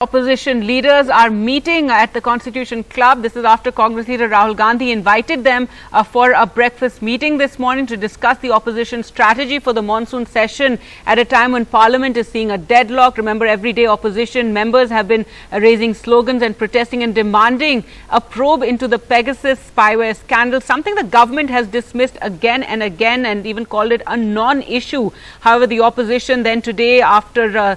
Opposition leaders are meeting at the Constitution Club. This is after Congress leader Rahul Gandhi invited them for a breakfast meeting this morning to discuss the opposition strategy for the monsoon session at a time when Parliament is seeing a deadlock. Remember, everyday opposition members have been raising slogans and protesting and demanding a probe into the Pegasus spyware scandal, something the government has dismissed again and again and even called it a non-issue. However, the opposition then today, after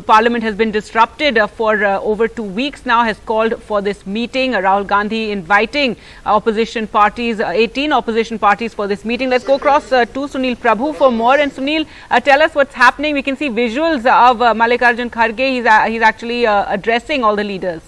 Parliament has been disrupted for over 2 weeks now, has called for this meeting. Rahul Gandhi inviting opposition parties, 18 opposition parties for this meeting. Let's go across to Sunil Prabhu for more. And Sunil, tell us what's happening. We can see visuals of Mallikarjun Kharge. He's actually addressing all the leaders.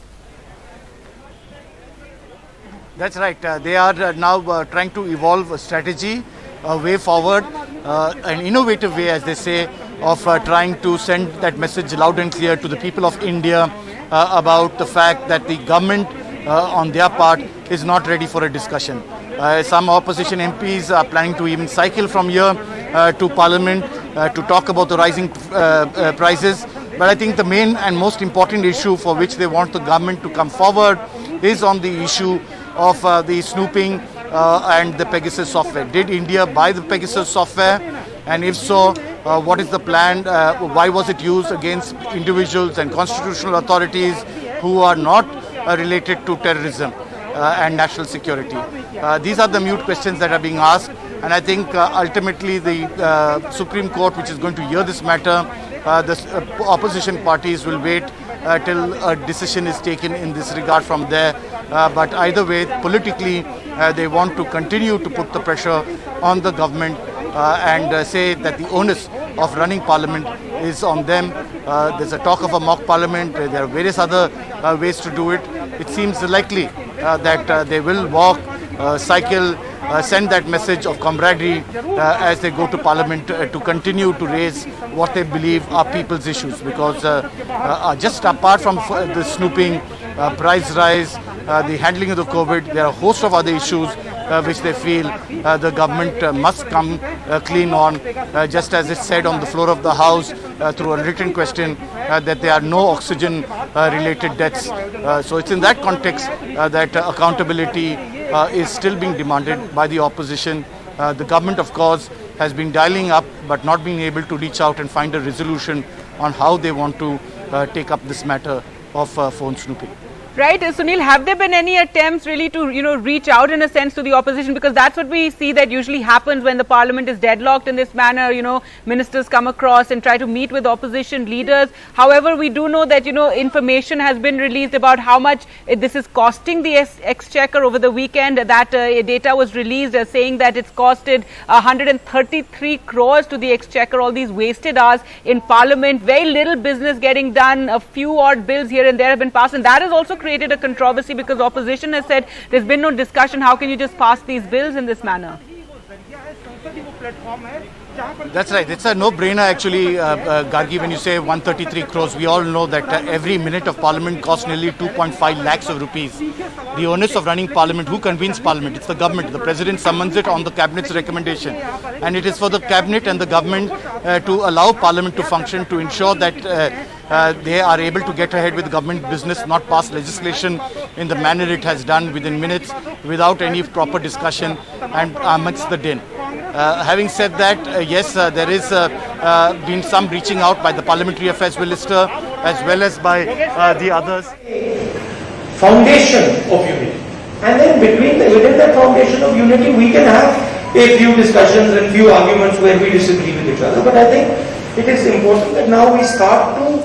That's right. They are now trying to evolve a strategy, a way forward, an innovative way, as they say, of trying to send that message loud and clear to the people of India about the fact that the government on their part is not ready for a discussion. Some opposition MPs are planning to even cycle from here to Parliament to talk about the rising prices. But I think the main and most important issue for which they want the government to come forward is on the issue of the snooping and the Pegasus software. Did India buy the Pegasus software? And if so, what is the plan? Why was it used against individuals and constitutional authorities who are not related to terrorism and national security? These are the mute questions that are being asked. And I think ultimately the Supreme Court, which is going to hear this matter, the opposition parties will wait till a decision is taken in this regard from there. But either way, politically, they want to continue to put the pressure on the government and say that the onus of running Parliament is on them. There's a talk of a mock Parliament. There are various other ways to do it. It seems likely that they will walk, cycle, send that message of camaraderie as they go to Parliament to continue to raise what they believe are people's issues. Because just apart from the snooping, price rise, the handling of the COVID, there are a host of other issues which they feel the government must come clean on, just as it said on the floor of the House through a written question that there are no oxygen related deaths. So it's in that context that accountability is still being demanded by the opposition. The government, of course, has been dialing up but not being able to reach out and find a resolution on how they want to take up this matter of phone snooping. Right, Sunil, have there been any attempts really to, reach out in a sense to the opposition? Because that's what we see that usually happens when the Parliament is deadlocked in this manner. Ministers come across and try to meet with opposition leaders. However, we do know that, information has been released about how much this is costing the Exchequer over the weekend. That data was released saying that it's costed 133 crores to the Exchequer, all these wasted hours in Parliament. Very little business getting done. A few odd bills here and there have been passed. And that has also created a controversy because opposition has said there's been no discussion. How can you just pass these bills in this manner? That's right. It's a no-brainer actually, Gargi, when you say 133 crores. We all know that every minute of Parliament costs nearly 2.5 lakhs of rupees. The onus of running Parliament, who convenes Parliament? It's the government. The President summons it on the Cabinet's recommendation. And it is for the Cabinet and the government to allow Parliament to function, to ensure that they are able to get ahead with government business, not pass legislation in the manner it has done within minutes without any proper discussion and amidst the din. Having said that, yes, there is been some reaching out by the Parliamentary Affairs Minister as well as by the others. Foundation of unity. And then within that foundation of unity, we can have a few discussions and few arguments where we disagree with each other. But I think it is important that now we start to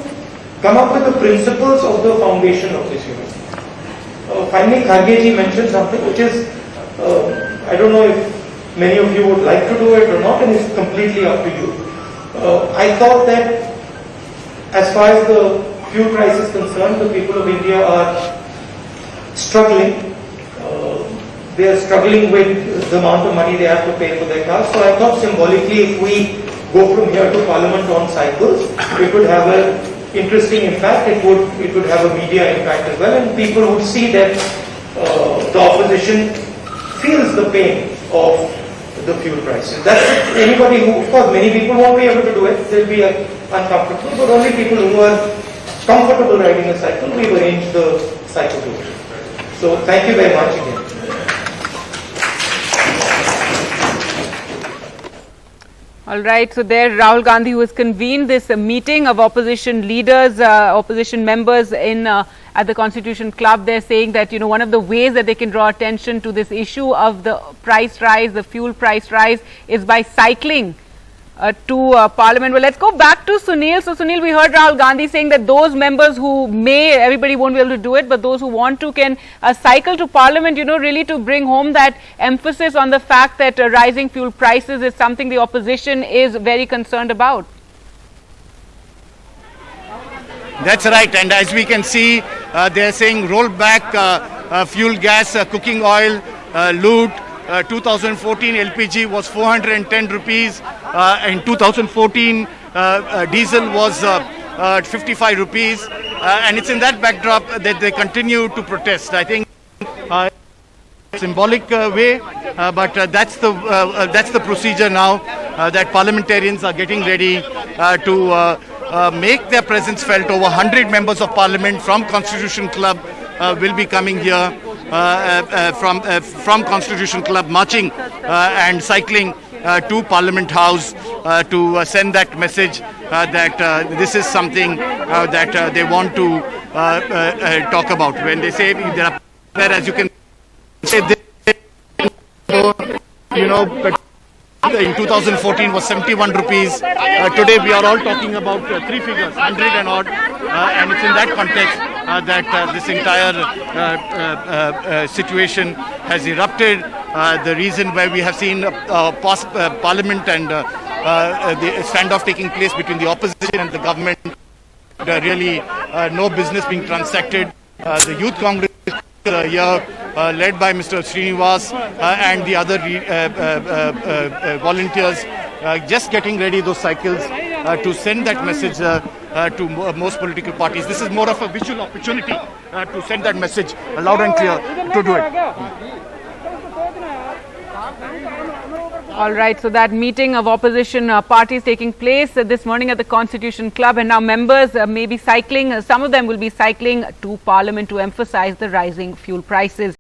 come up with the principles of the foundation of this unity. Finally, Kharge ji mentioned something which is, I don't know if many of you would like to do it or not, and it's completely up to you. I thought that as far as the fuel price is concerned, the people of India are struggling. They are struggling with the amount of money they have to pay for their cars. So I thought symbolically, if we go from here to Parliament on cycles, it would have an interesting impact. It would have a media impact as well, and people would see that the opposition feels the pain of the fuel prices. That's anybody who, of course, many people won't be able to do it. They'll be uncomfortable, but only people who are comfortable riding a cycle, we've arranged the cycle route. So thank you very much again. All right, so there Rahul Gandhi, who has convened this meeting of opposition leaders, opposition members in at the Constitution Club. They're saying that, you know, one of the ways that they can draw attention to this issue of the price rise, the fuel price rise, is by cycling to Parliament. Well, let's go back to Sunil. So, Sunil, we heard Rahul Gandhi saying that those members who may, everybody won't be able to do it, but those who want to can cycle to Parliament, you know, really to bring home that emphasis on the fact that rising fuel prices is something the opposition is very concerned about. That's right, and as we can see, they're saying roll back fuel, gas, cooking oil, loot. 2014 LPG was 410 rupees. In 2014, diesel was 55 rupees. And it's in that backdrop that they continue to protest. I think symbolic way, but that's the procedure now that parliamentarians are getting ready to make their presence felt. Over 100 members of parliament from Constitution Club will be coming here from Constitution Club, marching and cycling to Parliament House to send that message that this is something that they want to talk about. When they say there are, as you can say, you know, in 2014 was 71 rupees. Today we are all talking about three figures, 100 and odd, and it's in that context that this entire situation has erupted. The reason why we have seen Parliament and the standoff taking place between the opposition and the government, really no business being transacted. The Youth Congress here, led by Mr. Srinivas and the other volunteers, just getting ready those cycles to send that message to most political parties. This is more of a visual opportunity to send that message loud and clear to do it. All right, so that meeting of opposition parties taking place this morning at the Constitution Club, and now members may be cycling, some of them will be cycling to Parliament to emphasize the rising fuel prices.